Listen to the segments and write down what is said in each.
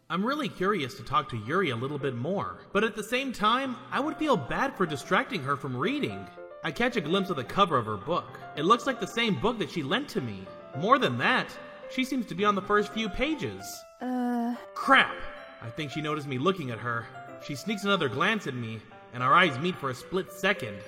I'm really curious to talk to Yuri a little bit more, but at the same time, I would feel bad for distracting her from reading. I catch a glimpse of the cover of her book. It looks like the same book that she lent to me. More than that, she seems to be on the first few pages. Crap! I think she noticed me looking at her. She sneaks another glance at me, and our eyes meet for a split second.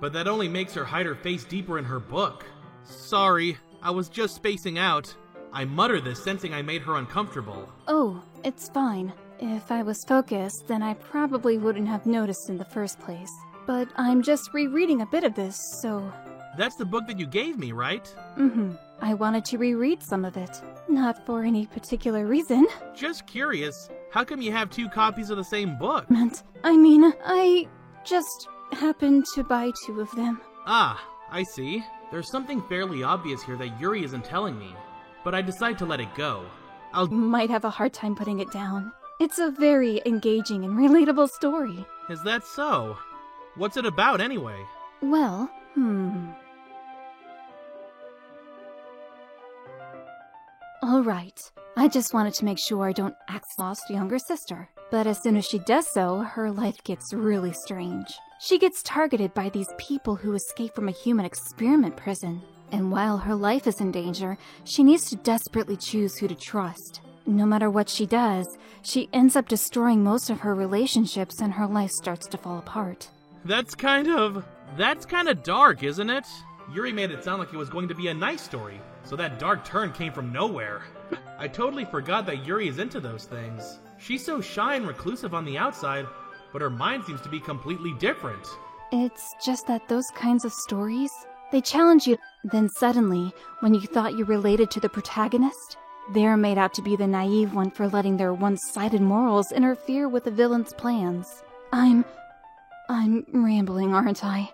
But that only makes her hide her face deeper in her book. Sorry, I was just spacing out. I mutter this, sensing I made her uncomfortable. Oh, it's fine. If I was focused, then I probably wouldn't have noticed in the first place. But I'm just rereading a bit of this, so... That's the book that you gave me, right? I wanted to reread some of it. Not for any particular reason. Just curious, how come you have 2 copies of the same book? I just happened to buy 2 of them. Ah, I see. There's something fairly obvious here that Yuri isn't telling me, but I decide to let it go. Might have a hard time putting it down. It's a very engaging and relatable story. Is that so? What's it about, anyway? Well, Alright, I just wanted to make sure I don't act lost younger sister. But as soon as she does so, her life gets really strange. She gets targeted by these people who escape from a human experiment prison. And while her life is in danger, she needs to desperately choose who to trust. No matter what she does, she ends up destroying most of her relationships and her life starts to fall apart. That's kind of dark, isn't it? Yuri made it sound like it was going to be a nice story, so that dark turn came from nowhere. I totally forgot that Yuri is into those things. She's so shy and reclusive on the outside, but her mind seems to be completely different. It's just that those kinds of stories, they challenge you. Then suddenly, when you thought you related to the protagonist, they're made out to be the naive one for letting their one-sided morals interfere with the villain's plans. I'm rambling, aren't I?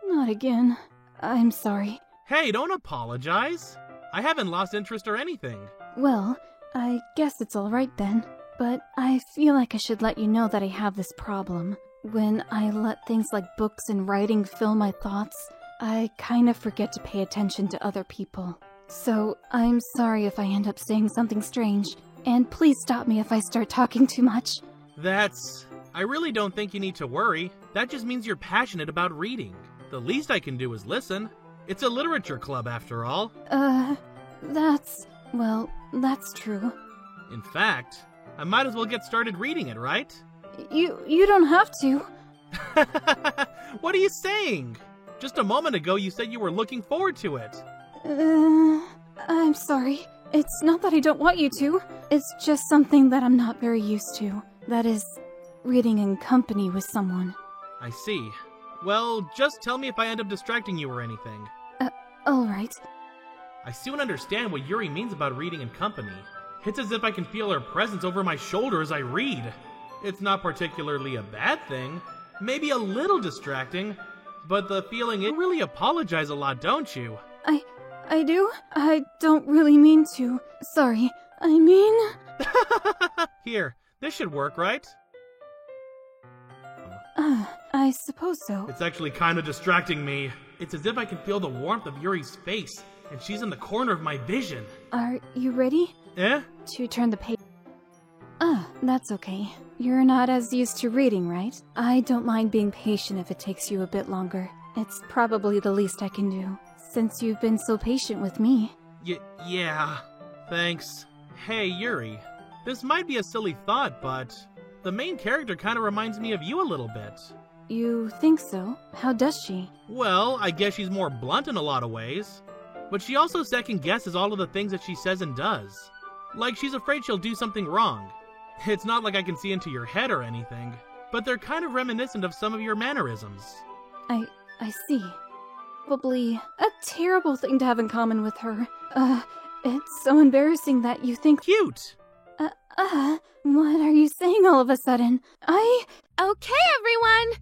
Not again. I'm sorry. Hey, don't apologize. I haven't lost interest or anything. Well, I guess it's alright then. But I feel like I should let you know that I have this problem. When I let things like books and writing fill my thoughts, I kind of forget to pay attention to other people. So, I'm sorry if I end up saying something strange. And please stop me if I start talking too much. I really don't think you need to worry. That just means you're passionate about reading. The least I can do is listen. It's a literature club, after all. That's true. In fact, I might as well get started reading it, right? You don't have to. What are you saying? Just a moment ago you said you were looking forward to it. I'm sorry. It's not that I don't want you to. It's just something that I'm not very used to. That is, reading in company with someone. I see. Well, just tell me if I end up distracting you or anything. Alright. I soon understand what Yuri means about reading in company. It's as if I can feel her presence over my shoulder as I read. It's not particularly a bad thing, maybe a little distracting, but the feeling is... You really apologize a lot, don't you? I do? I don't really mean to. Sorry. I mean... Here, this should work, right? I suppose so. It's actually kind of distracting me. It's as if I can feel the warmth of Yuri's face, and she's in the corner of my vision. Are you ready? To turn the page. That's okay. You're not as used to reading, right? I don't mind being patient if it takes you a bit longer. It's probably the least I can do, since you've been so patient with me. Yeah. Thanks. Hey, Yuri. This might be a silly thought, but the main character kind of reminds me of you a little bit. You think so? How does she? Well, I guess she's more blunt in a lot of ways. But she also second-guesses all of the things that she says and does. Like she's afraid she'll do something wrong. It's not like I can see into your head or anything, but they're kind of reminiscent of some of your mannerisms. I see. Probably a terrible thing to have in common with her. It's so embarrassing that you think— Cute! What are you saying all of a sudden? Okay, everyone!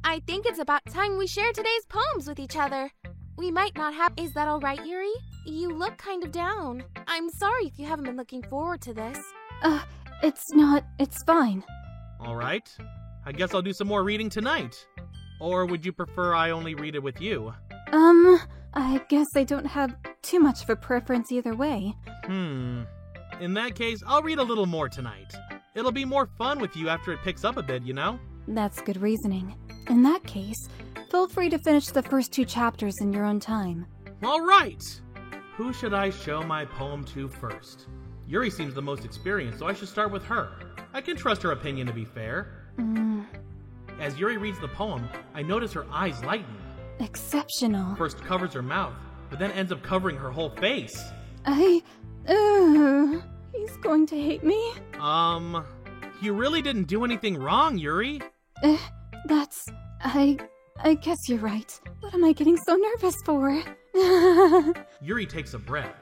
I think it's about time we share today's poems with each other. We might not have— Is that alright, Yuri? You look kind of down. I'm sorry if you haven't been looking forward to this. It's fine. Alright. I guess I'll do some more reading tonight. Or would you prefer I only read it with you? I guess I don't have too much of a preference either way. In that case, I'll read a little more tonight. It'll be more fun with you after it picks up a bit, you know? That's good reasoning. In that case, feel free to finish the first 2 chapters in your own time. All right! Who should I show my poem to first? Yuri seems the most experienced, so I should start with her. I can trust her opinion to be fair. As Yuri reads the poem, I notice her eyes lighten. Exceptional. First covers her mouth, but then ends up covering her whole face. He's going to hate me? You really didn't do anything wrong, Yuri. I guess you're right. What am I getting so nervous for? Yuri takes a breath.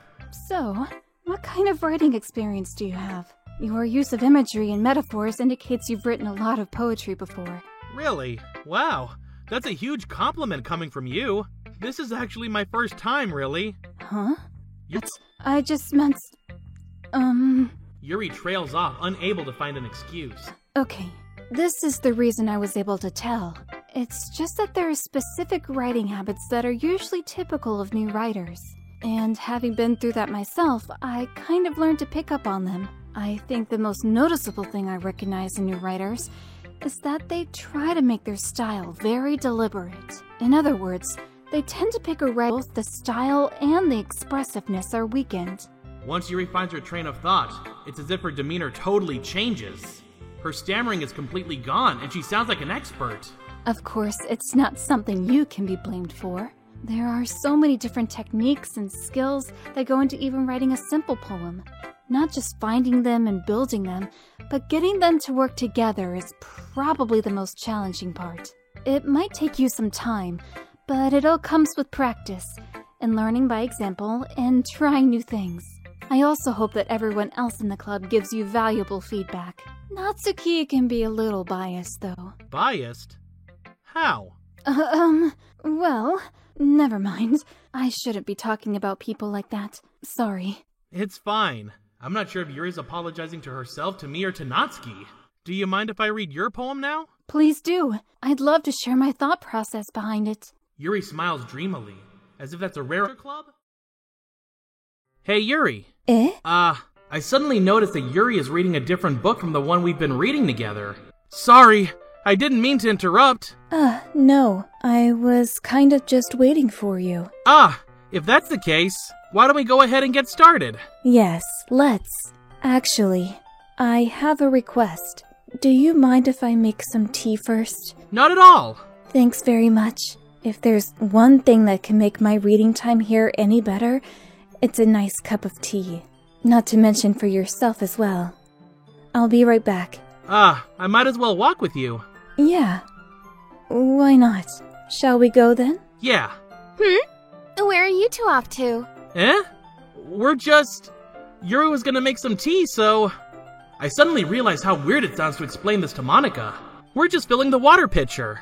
So, what kind of writing experience do you have? Your use of imagery and metaphors indicates you've written a lot of poetry before. Really? Wow. That's a huge compliment coming from you. This is actually my first time, really. Huh? I just meant... Yuri trails off, unable to find an excuse. Okay, this is the reason I was able to tell. It's just that there are specific writing habits that are usually typical of new writers. And having been through that myself, I kind of learned to pick up on them. I think the most noticeable thing I recognize in new writers is that they try to make their style very deliberate. In other words, they tend to pick a writer both the style and the expressiveness are weakened. Once Yuri finds her train of thought, it's as if her demeanor totally changes. Her stammering is completely gone, and she sounds like an expert. Of course, it's not something you can be blamed for. There are so many different techniques and skills that go into even writing a simple poem. Not just finding them and building them, but getting them to work together is probably the most challenging part. It might take you some time, but it all comes with practice, and learning by example, and trying new things. I also hope that everyone else in the club gives you valuable feedback. Natsuki can be a little biased, though. Biased? How? Well, never mind. I shouldn't be talking about people like that. Sorry. It's fine. I'm not sure if Yuri's apologizing to herself, to me, or to Natsuki. Do you mind if I read your poem now? Please do. I'd love to share my thought process behind it. Yuri smiles dreamily, as if that's a rare club. Hey, Yuri. Eh? I suddenly noticed that Yuri is reading a different book from the one we've been reading together. Sorry, I didn't mean to interrupt. No. I was kind of just waiting for you. If that's the case, why don't we go ahead and get started? Yes, let's. Actually, I have a request. Do you mind if I make some tea first? Not at all. Thanks very much. If there's one thing that can make my reading time here any better, it's a nice cup of tea. Not to mention for yourself as well. I'll be right back. I might as well walk with you. Yeah. Why not? Shall we go then? Yeah. Where are you two off to? We're just... Yuri was gonna make some tea, so... I suddenly realized how weird it sounds to explain this to Monika. We're just filling the water pitcher.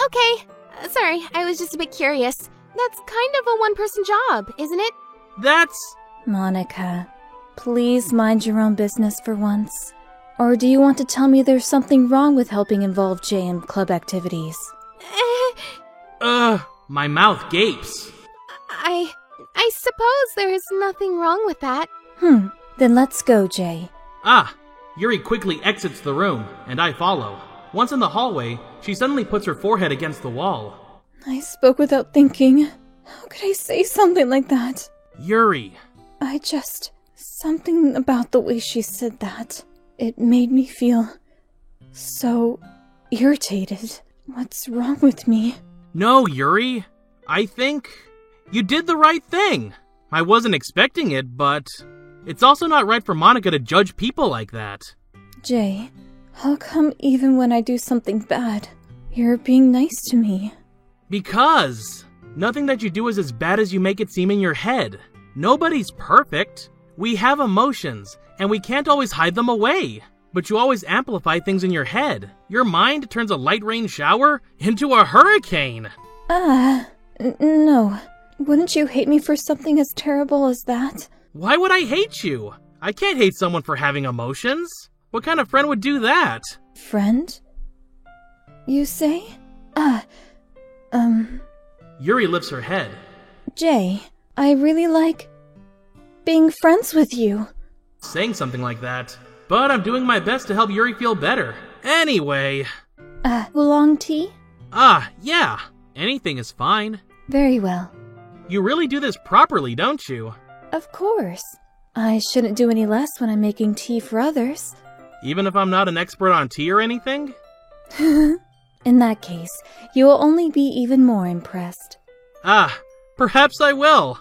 Okay. Sorry, I was just a bit curious. That's kind of a one-person job, isn't it? That's... Monika, please mind your own business for once. Or do you want to tell me there's something wrong with helping involve Jay in club activities? My mouth gapes. I suppose there is nothing wrong with that. Then let's go, Jay. Yuri quickly exits the room, and I follow. Once in the hallway, she suddenly puts her forehead against the wall. I spoke without thinking. How could I say something like that? Yuri. Something about the way she said that. It made me feel so irritated. What's wrong with me? No, Yuri. I think you did the right thing. I wasn't expecting it, but it's also not right for Monika to judge people like that. Jay, how come even when I do something bad, you're being nice to me? Because nothing that you do is as bad as you make it seem in your head. Nobody's perfect. We have emotions, and we can't always hide them away. But you always amplify things in your head. Your mind turns a light rain shower into a hurricane. No. Wouldn't you hate me for something as terrible as that? Why would I hate you? I can't hate someone for having emotions. What kind of friend would do that? Friend? You say? Yuri lifts her head. Jay, I really like being friends with you. saying something like that. But I'm doing my best to help Yuri feel better. Anyway... Oolong tea? Yeah. Anything is fine. Very well. You really do this properly, don't you? Of course. I shouldn't do any less when I'm making tea for others. Even if I'm not an expert on tea or anything? In that case, you will only be even more impressed. Perhaps I will.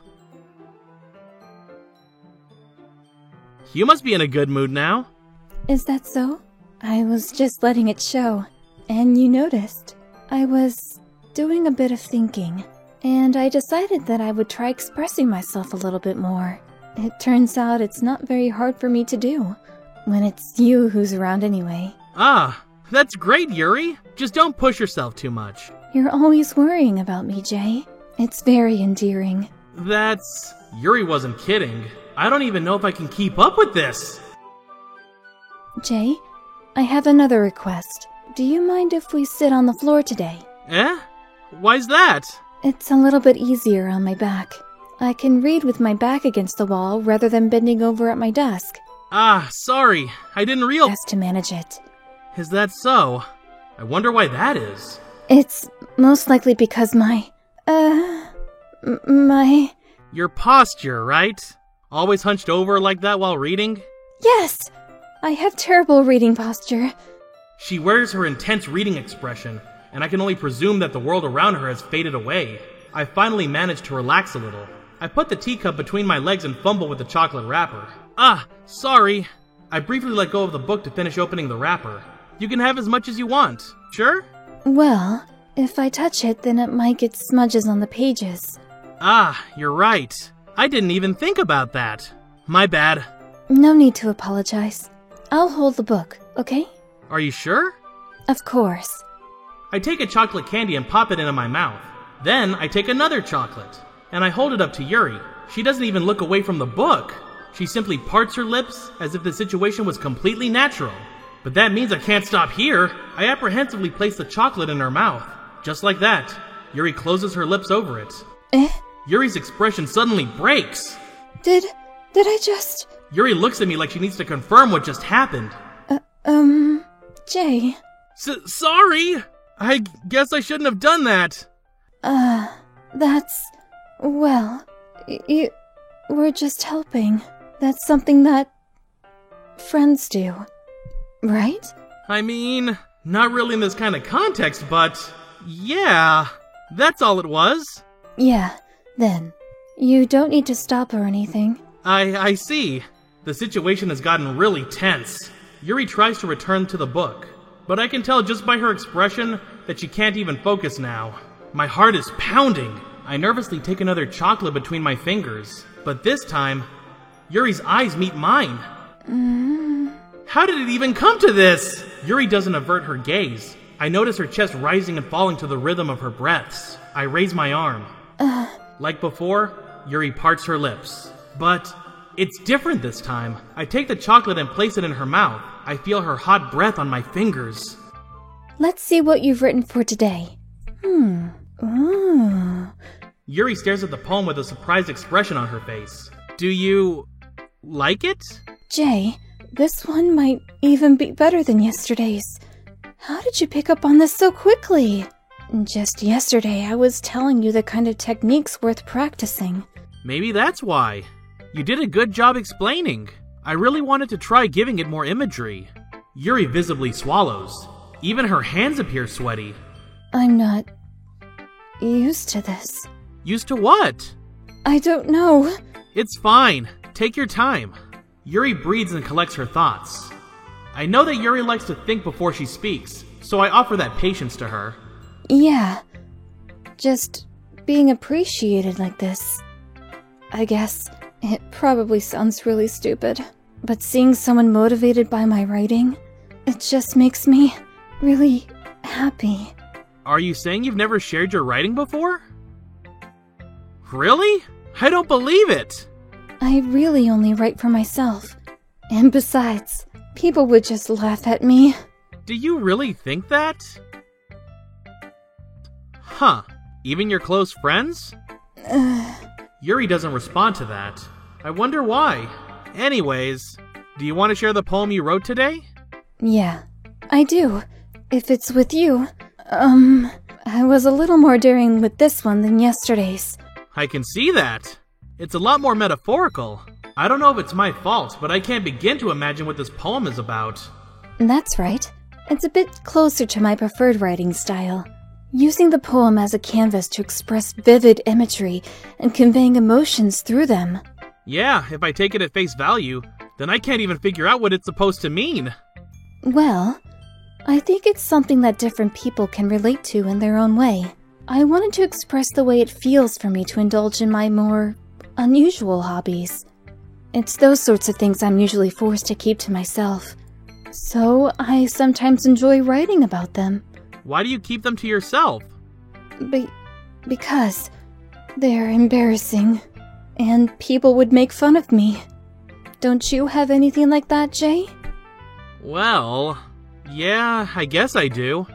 You must be in a good mood now. Is that so? I was just letting it show. And you noticed. I was doing a bit of thinking, and I decided that I would try expressing myself a little bit more. It turns out it's not very hard for me to do, when it's you who's around anyway. That's great, Yuri. Just don't push yourself too much. You're always worrying about me, Jay. It's very endearing. Yuri wasn't kidding. I don't even know if I can keep up with this. Jay, I have another request. Do you mind if we sit on the floor today? Why's that? It's a little bit easier on my back. I can read with my back against the wall rather than bending over at my desk. Sorry. I didn't realize... Best to manage it. Is that so? I wonder why that is. It's most likely because my Your posture, right? Always hunched over like that while reading? Yes! I have terrible reading posture. She wears her intense reading expression, and I can only presume that the world around her has faded away. I finally managed to relax a little. I put the teacup between my legs and fumble with the chocolate wrapper. Sorry. I briefly let go of the book to finish opening the wrapper. You can have as much as you want. Sure? Well, if I touch it, then it might get smudges on the pages. You're right. I didn't even think about that. My bad. No need to apologize. I'll hold the book, okay? Are you sure? Of course. I take a chocolate candy and pop it into my mouth. Then I take another chocolate, and I hold it up to Yuri. She doesn't even look away from the book. She simply parts her lips as if the situation was completely natural. But that means I can't stop here. I apprehensively place the chocolate in her mouth. Just like that, Yuri closes her lips over it. Yuri's expression suddenly breaks. Did I just... Yuri looks at me like she needs to confirm what just happened. Jay. Sorry! I guess I shouldn't have done that. Well, we're just helping. That's something that friends do, right? I mean, not really in this kind of context, but yeah, that's all it was. Yeah, then. You don't need to stop or anything. I see. The situation has gotten really tense. Yuri tries to return to the book, but I can tell just by her expression that she can't even focus now. My heart is pounding. I nervously take another chocolate between my fingers, but this time, Yuri's eyes meet mine. How did it even come to this? Yuri doesn't avert her gaze. I notice her chest rising and falling to the rhythm of her breaths. I raise my arm. Like before, Yuri parts her lips. But it's different this time. I take the chocolate and place it in her mouth. I feel her hot breath on my fingers. Let's see what you've written for today. Ooh. Yuri stares at the poem with a surprised expression on her face. Do you like it? Jay, this one might even be better than yesterday's. How did you pick up on this so quickly? Just yesterday, I was telling you the kind of techniques worth practicing. Maybe that's why. You did a good job explaining. I really wanted to try giving it more imagery. Yuri visibly swallows. Even her hands appear sweaty. I'm not used to this. Used to what? I don't know. It's fine. Take your time. Yuri breathes and collects her thoughts. I know that Yuri likes to think before she speaks, so I offer that patience to her. Yeah. Just being appreciated like this. I guess it probably sounds really stupid, but seeing someone motivated by my writing, it just makes me really happy. Are you saying you've never shared your writing before? Really? I don't believe it! I really only write for myself. And besides, people would just laugh at me. Do you really think that? Huh. Even your close friends? Yuri doesn't respond to that. I wonder why. Anyways, Do you want to share the poem you wrote today? Yeah, I do. If it's with you. I was a little more daring with this one than yesterday's. I can see that. It's a lot more metaphorical. I don't know if it's my fault, but I can't begin to imagine what this poem is about. That's right. It's a bit closer to my preferred writing style. Using the poem as a canvas to express vivid imagery and conveying emotions through them. Yeah, if I take it at face value, then I can't even figure out what it's supposed to mean. Well, I think it's something that different people can relate to in their own way. I wanted to express the way it feels for me to indulge in my more unusual hobbies. It's those sorts of things I'm usually forced to keep to myself. So I sometimes enjoy writing about them. Why do you keep them to yourself? Because they're embarrassing, and people would make fun of me. Don't you have anything like that, Jay? Well, yeah, I guess I do.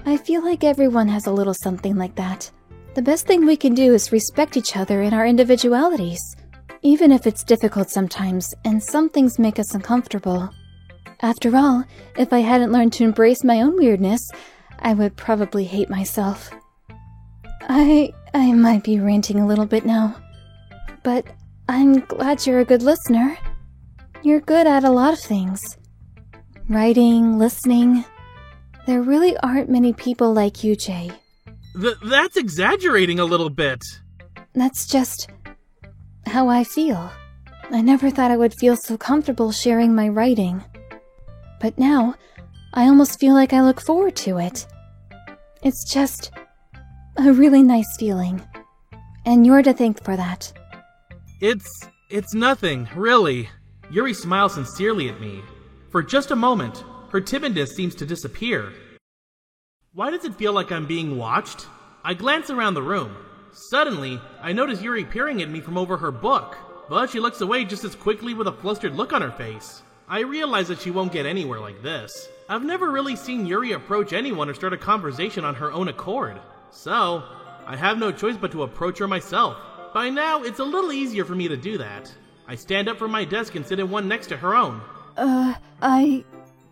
I feel like everyone has a little something like that. The best thing we can do is respect each other in our individualities, even if it's difficult sometimes, and some things make us uncomfortable. After all, if I hadn't learned to embrace my own weirdness, I would probably hate myself. I might be ranting a little bit now, but I'm glad you're a good listener. You're good at a lot of things. Writing, listening. There really aren't many people like you, Jay. That's exaggerating a little bit. That's just how I feel. I never thought I would feel so comfortable sharing my writing. But now, I almost feel like I look forward to it. It's just a really nice feeling. And you're to thank for that. It's nothing, really. Yuri smiles sincerely at me. For just a moment, her timidness seems to disappear. Why does it feel like I'm being watched? I glance around the room. Suddenly, I notice Yuri peering at me from over her book, but she looks away just as quickly with a flustered look on her face. I realize that she won't get anywhere like this. I've never really seen Yuri approach anyone or start a conversation on her own accord. So, I have no choice but to approach her myself. By now, it's a little easier for me to do that. I stand up from my desk and sit in one next to her own. I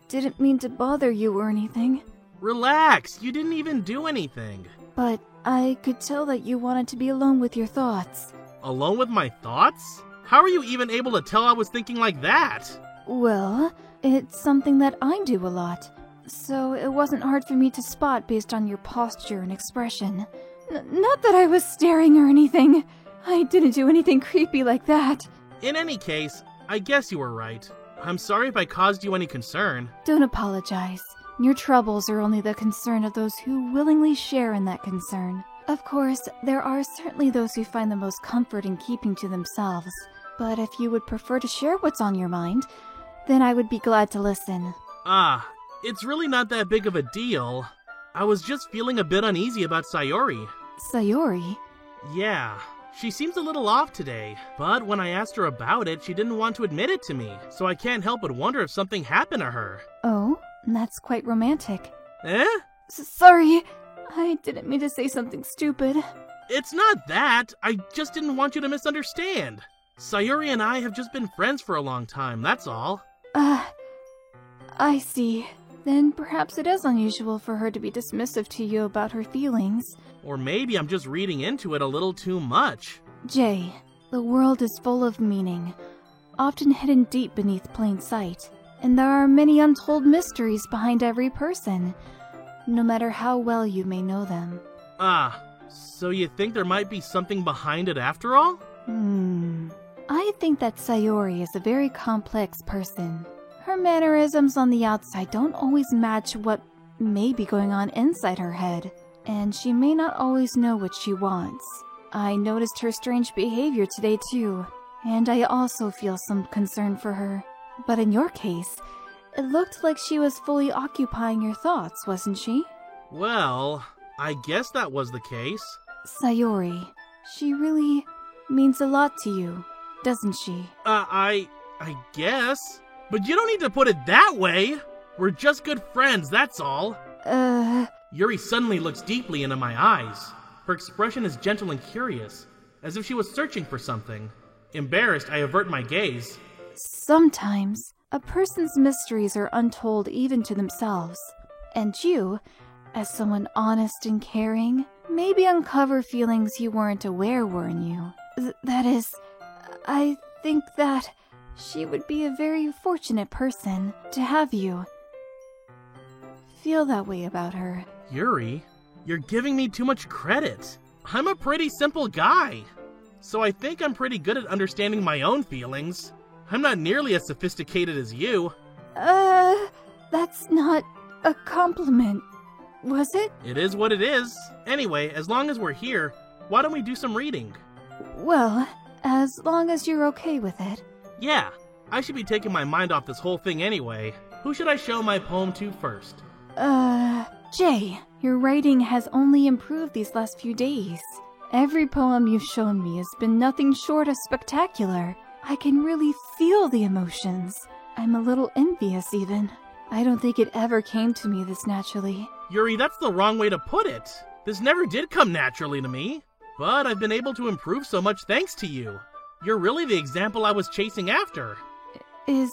didn't mean to bother you or anything. Relax, you didn't even do anything. But I could tell that you wanted to be alone with your thoughts. Alone with my thoughts? How are you even able to tell I was thinking like that? Well, it's something that I do a lot, so it wasn't hard for me to spot based on your posture and expression. Not that I was staring or anything. I didn't do anything creepy like that. In any case, I guess you were right. I'm sorry if I caused you any concern. Don't apologize. Your troubles are only the concern of those who willingly share in that concern. Of course, there are certainly those who find the most comfort in keeping to themselves. But if you would prefer to share what's on your mind, then I would be glad to listen. It's really not that big of a deal. I was just feeling a bit uneasy about Sayori. Sayori? Yeah, she seems a little off today, but when I asked her about it, she didn't want to admit it to me, so I can't help but wonder if something happened to her. Oh, that's quite romantic. Eh? Sorry, I didn't mean to say something stupid. It's not that. I just didn't want you to misunderstand. Sayori and I have just been friends for a long time, that's all. I see. Then perhaps it is unusual for her to be dismissive to you about her feelings. Or maybe I'm just reading into it a little too much. Jay, the world is full of meaning, often hidden deep beneath plain sight. And there are many untold mysteries behind every person, no matter how well you may know them. So you think there might be something behind it after all? I think that Sayori is a very complex person. Her mannerisms on the outside don't always match what may be going on inside her head, and she may not always know what she wants. I noticed her strange behavior today too, and I also feel some concern for her. But in your case, it looked like she was fully occupying your thoughts, wasn't she? Well, I guess that was the case. Sayori, she really means a lot to you, doesn't she? I guess. But you don't need to put it that way. We're just good friends, that's all. Yuri suddenly looks deeply into my eyes. Her expression is gentle and curious, as if she was searching for something. Embarrassed, I avert my gaze. Sometimes A person's mysteries are untold even to themselves. And you, as someone honest and caring, maybe uncover feelings you weren't aware were in you. That is, I think that she would be a very fortunate person to have you feel that way about her. Yuri, you're giving me too much credit. I'm a pretty simple guy, so I think I'm pretty good at understanding my own feelings. I'm not nearly as sophisticated as you. That's not a compliment, was it? It is what it is. Anyway, as long as we're here, why don't we do some reading? Well, as long as you're okay with it. Yeah, I should be taking my mind off this whole thing anyway. Who should I show my poem to first? Jay, your writing has only improved these last few days. Every poem you've shown me has been nothing short of spectacular. I can really feel the emotions. I'm a little envious even. I don't think it ever came to me this naturally. Yuri, that's the wrong way to put it. This never did come naturally to me. But I've been able to improve so much thanks to you. You're really the example I was chasing after. Is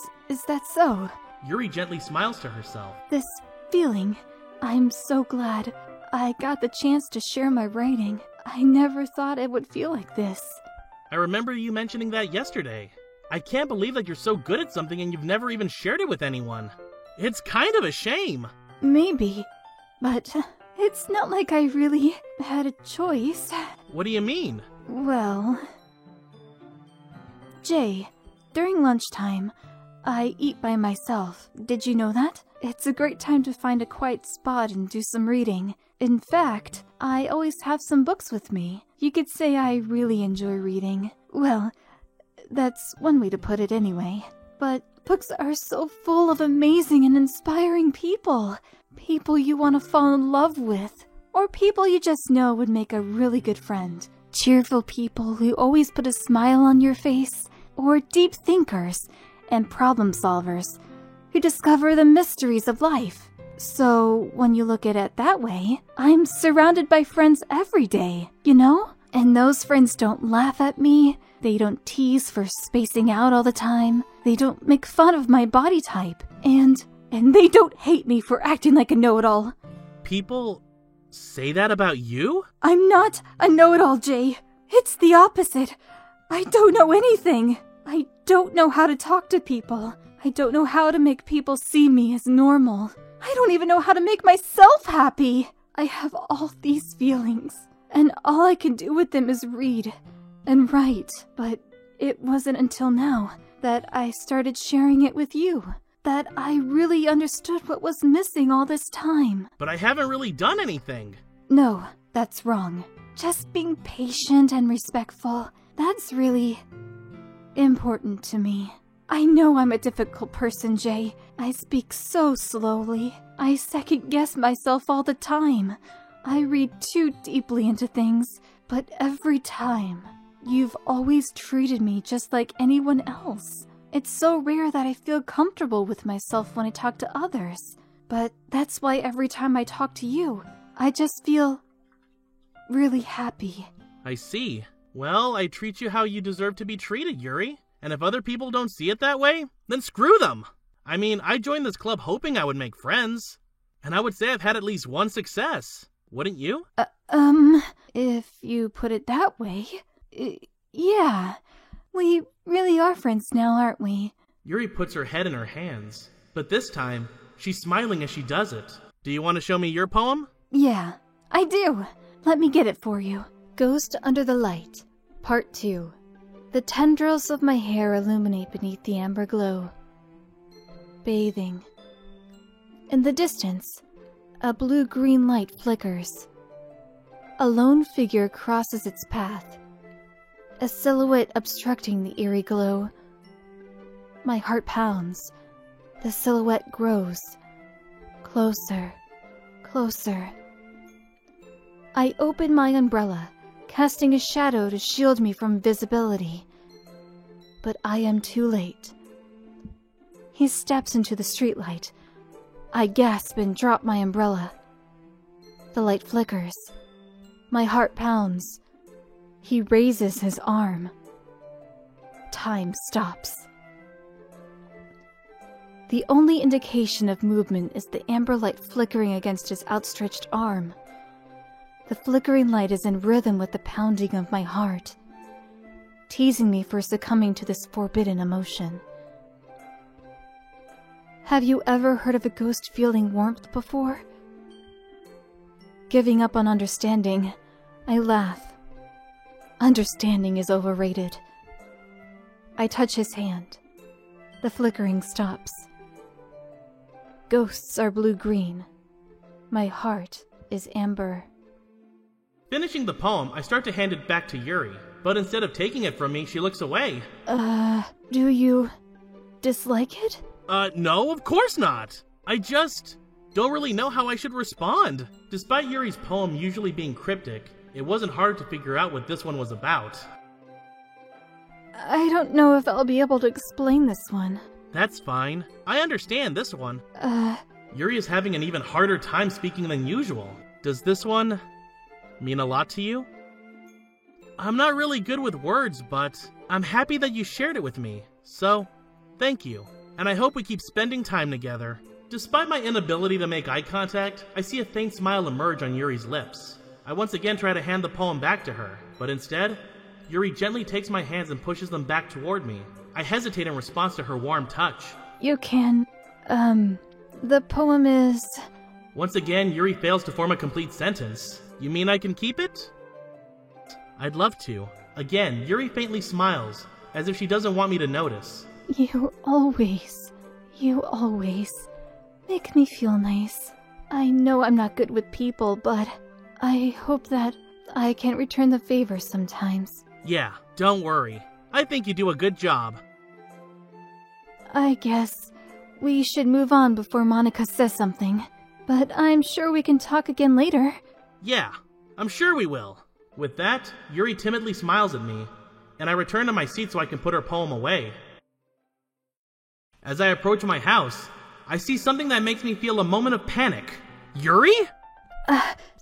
that so? Yuri gently smiles to herself. This feeling, I'm so glad I got the chance to share my writing. I never thought it would feel like this. I remember you mentioning that yesterday. I can't believe that you're so good at something and you've never even shared it with anyone. It's kind of a shame. Maybe, but it's not like I really had a choice. What do you mean? Well, Jay, during lunchtime, I eat by myself. Did you know that? It's a great time to find a quiet spot and do some reading. In fact, I always have some books with me. You could say I really enjoy reading. Well, that's one way to put it anyway. But books are so full of amazing and inspiring people. People you want to fall in love with. Or people you just know would make a really good friend. Cheerful people who always put a smile on your face. Or deep thinkers and problem solvers who discover the mysteries of life. So, when you look at it that way, I'm surrounded by friends every day, you know? And those friends don't laugh at me, they don't tease for spacing out all the time, they don't make fun of my body type, and they don't hate me for acting like a know-it-all. People say that about you? I'm not a know-it-all, Jay. It's the opposite. I don't know anything. I don't know how to talk to people. I don't know how to make people see me as normal. I don't even know how to make myself happy. I have all these feelings, and all I can do with them is read and write. But it wasn't until now that I started sharing it with you that I really understood what was missing all this time. But I haven't really done anything. No, that's wrong. Just being patient and respectful, that's really important to me. I know I'm a difficult person, Jay. I speak so slowly. I second-guess myself all the time. I read too deeply into things, but every time, you've always treated me just like anyone else. It's so rare that I feel comfortable with myself when I talk to others. But that's why every time I talk to you, I just feel really happy. I see. Well, I treat you how you deserve to be treated, Yuri. And if other people don't see it that way, then screw them. I mean, I joined this club hoping I would make friends. And I would say I've had at least one success. Wouldn't you? If you put it that way, yeah. We really are friends now, aren't we? Yuri puts her head in her hands. But this time, she's smiling as she does it. Do you want to show me your poem? Yeah, I do. Let me get it for you. Ghost Under the Light, Part 2. The tendrils of my hair illuminate beneath the amber glow. Bathing. In the distance, a blue-green light flickers. A lone figure crosses its path, a silhouette obstructing the eerie glow. My heart pounds. The silhouette grows. Closer, closer. I open my umbrella, casting a shadow to shield me from visibility. But I am too late. He steps into the streetlight. I gasp and drop my umbrella. The light flickers. My heart pounds. He raises his arm. Time stops. The only indication of movement is the amber light flickering against his outstretched arm. The flickering light is in rhythm with the pounding of my heart, teasing me for succumbing to this forbidden emotion. Have you ever heard of a ghost feeling warmth before? Giving up on understanding, I laugh. Understanding is overrated. I touch his hand. The flickering stops. Ghosts are blue-green. My heart is amber. Finishing the poem, I start to hand it back to Yuri, but instead of taking it from me, she looks away. Do you dislike it? No, of course not. I just don't really know how I should respond. Despite Yuri's poem usually being cryptic, it wasn't hard to figure out what this one was about. I don't know if I'll be able to explain this one. That's fine. I understand this one. Yuri is having an even harder time speaking than usual. Does this one mean a lot to you? I'm not really good with words, but I'm happy that you shared it with me. So, thank you. And I hope we keep spending time together. Despite my inability to make eye contact, I see a faint smile emerge on Yuri's lips. I once again try to hand the poem back to her, but instead, Yuri gently takes my hands and pushes them back toward me. I hesitate in response to her warm touch. You can, the poem is... Once again, Yuri fails to form a complete sentence. You mean I can keep it? I'd love to. Again, Yuri faintly smiles, as if she doesn't want me to notice. You always make me feel nice. I know I'm not good with people, but I hope that I can return the favor sometimes. Yeah, don't worry. I think you do a good job. I guess we should move on before Monica says something, but I'm sure we can talk again later. Yeah, I'm sure we will. With that, Yuri timidly smiles at me, and I return to my seat so I can put her poem away. As I approach my house, I see something that makes me feel a moment of panic. Yuri?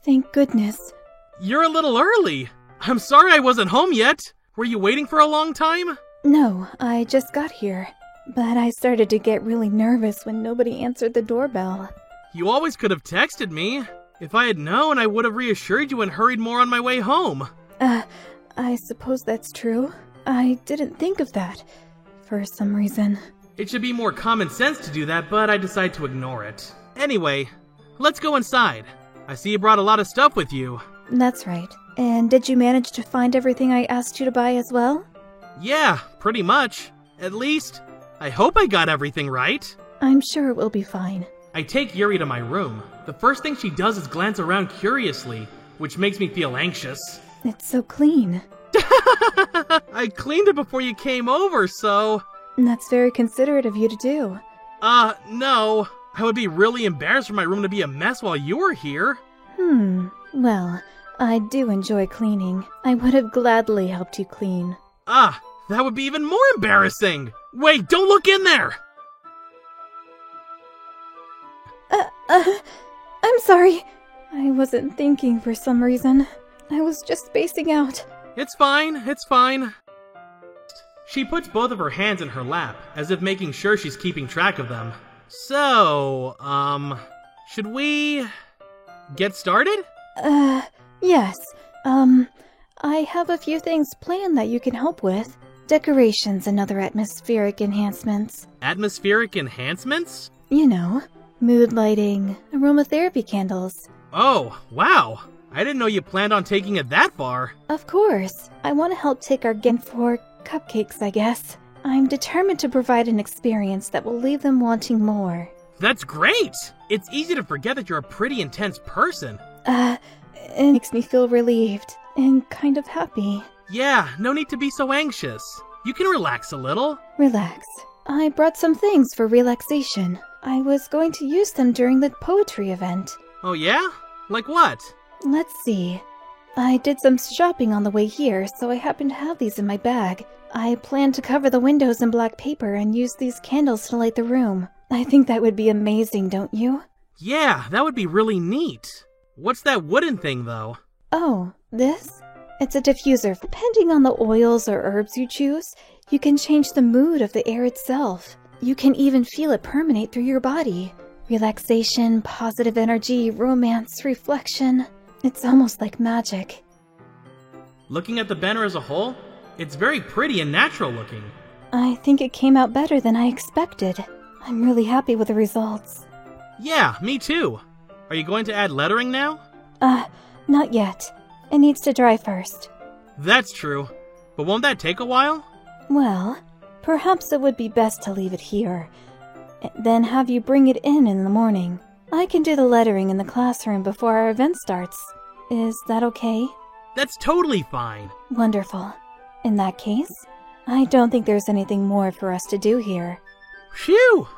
Thank goodness. You're a little early. I'm sorry I wasn't home yet. Were you waiting for a long time? No, I just got here. But I started to get really nervous when nobody answered the doorbell. You always could have texted me. If I had known, I would have reassured you and hurried more on my way home. I suppose that's true. I didn't think of that, for some reason. It should be more common sense to do that, but I decide to ignore it. Anyway, let's go inside. I see you brought a lot of stuff with you. That's right. And did you manage to find everything I asked you to buy as well? Yeah, pretty much. At least, I hope I got everything right. I'm sure it will be fine. I take Yuri to my room. The first thing she does is glance around curiously, which makes me feel anxious. It's so clean. I cleaned it before you came over, so... That's very considerate of you to do. No. I would be really embarrassed for my room to be a mess while you were here. Well, I do enjoy cleaning. I would have gladly helped you clean. That would be even more embarrassing! Wait, don't look in there! I'm sorry. I wasn't thinking for some reason. I was just spacing out. It's fine. She puts both of her hands in her lap, as if making sure she's keeping track of them. So, should we get started? Yes. I have a few things planned that you can help with. Decorations and other atmospheric enhancements. Atmospheric enhancements? You know, mood lighting, aromatherapy candles. Oh, wow. I didn't know you planned on taking it that far. Of course. I want to help take our game for cupcakes, I guess. I'm determined to provide an experience that will leave them wanting more. That's great! It's easy to forget that you're a pretty intense person. It makes me feel relieved and kind of happy. Yeah, no need to be so anxious. You can relax a little. Relax. I brought some things for relaxation. I was going to use them during the poetry event. Oh yeah? Like what? Let's see. I did some shopping on the way here, so I happen to have these in my bag. I plan to cover the windows in black paper and use these candles to light the room. I think that would be amazing, don't you? Yeah, that would be really neat. What's that wooden thing, though? Oh, this? It's a diffuser. Depending on the oils or herbs you choose, you can change the mood of the air itself. You can even feel it permeate through your body. Relaxation, positive energy, romance, reflection. It's almost like magic. Looking at the banner as a whole, it's very pretty and natural looking. I think it came out better than I expected. I'm really happy with the results. Yeah, me too. Are you going to add lettering now? Not yet. It needs to dry first. That's true. But won't that take a while? Well, perhaps it would be best to leave it here. Then have you bring it in the morning. I can do the lettering in the classroom before our event starts. Is that okay? That's totally fine. Wonderful. In that case, I don't think there's anything more for us to do here. Phew!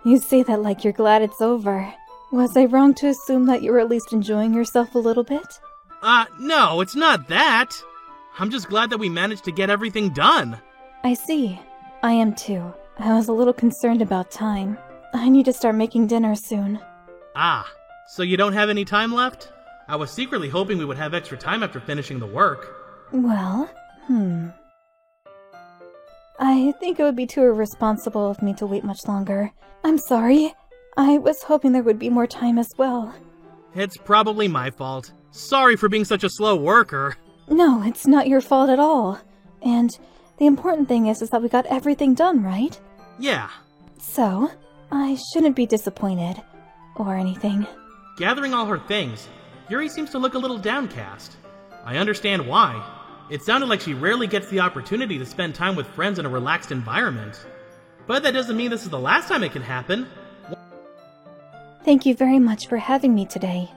You say that like you're glad it's over. Was I wrong to assume that you were at least enjoying yourself a little bit? No, it's not that. I'm just glad that we managed to get everything done. I see. I am too. I was a little concerned about time. I need to start making dinner soon. So you don't have any time left? I was secretly hoping we would have extra time after finishing the work. Well, I think it would be too irresponsible of me to wait much longer. I'm sorry. I was hoping there would be more time as well. It's probably my fault. Sorry for being such a slow worker. No, it's not your fault at all. And the important thing is that we got everything done, right? Yeah. So, I shouldn't be disappointed. Or anything. Gathering all her things, Yuri seems to look a little downcast. I understand why. It sounded like she rarely gets the opportunity to spend time with friends in a relaxed environment. But that doesn't mean this is the last time it can happen. Thank you very much for having me today.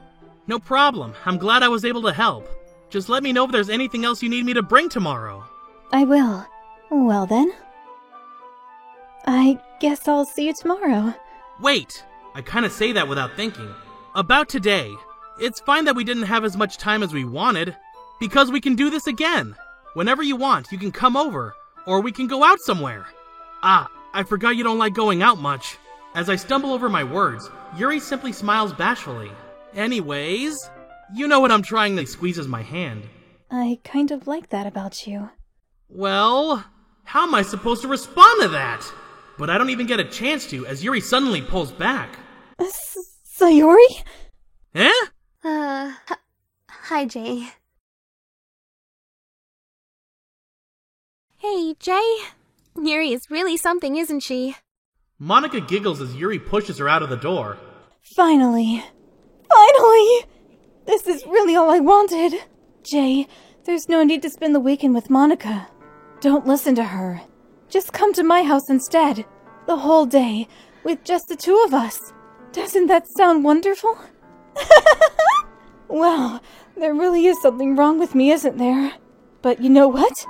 No problem. I'm glad I was able to help. Just let me know if there's anything else you need me to bring tomorrow. I will. Well then. I guess I'll see you tomorrow. Wait! I kinda say that without thinking. About today. It's fine that we didn't have as much time as we wanted, because we can do this again. Whenever you want, you can come over, or we can go out somewhere. I forgot you don't like going out much. As I stumble over my words, Yuri simply smiles bashfully. Anyways, you know what I'm trying to squeezes my hand. I kind of like that about you. Well, how am I supposed to respond to that? But I don't even get a chance to, as Yuri suddenly pulls back. Sayori? Eh? Hi, Jay. Hey, Jay. Yuri is really something, isn't she? Monika giggles as Yuri pushes her out of the door. Finally. Finally! This is really all I wanted. Jay, there's no need to spend the weekend with Monika. Don't listen to her. Just come to my house instead. The whole day, with just the two of us. Doesn't that sound wonderful? Well, there really is something wrong with me, isn't there? But you know what?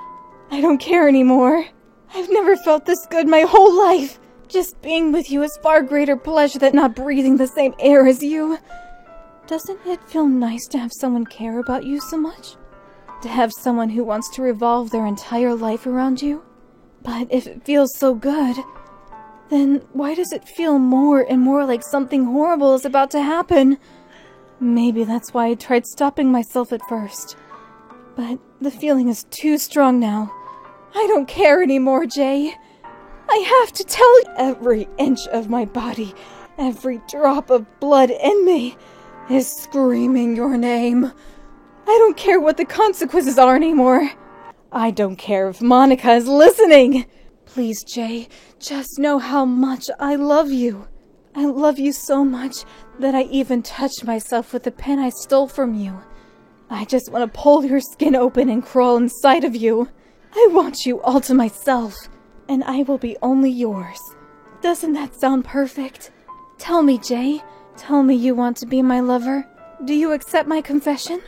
I don't care anymore. I've never felt this good my whole life. Just being with you is far greater pleasure than not breathing the same air as you. Doesn't it feel nice to have someone care about you so much? To have someone who wants to revolve their entire life around you? But if it feels so good, then why does it feel more and more like something horrible is about to happen? Maybe that's why I tried stopping myself at first. But the feeling is too strong now. I don't care anymore, Jay. I have to tell you, every inch of my body, every drop of blood in me is screaming your name. I don't care what the consequences are anymore. I don't care if Monika is listening. Please, Jay, just know how much I love you. I love you so much that I even touched myself with the pen I stole from you. I just want to pull your skin open and crawl inside of you. I want you all to myself, and I will be only yours. Doesn't that sound perfect? Tell me, Jay. Tell me you want to be my lover. Do you accept my confession?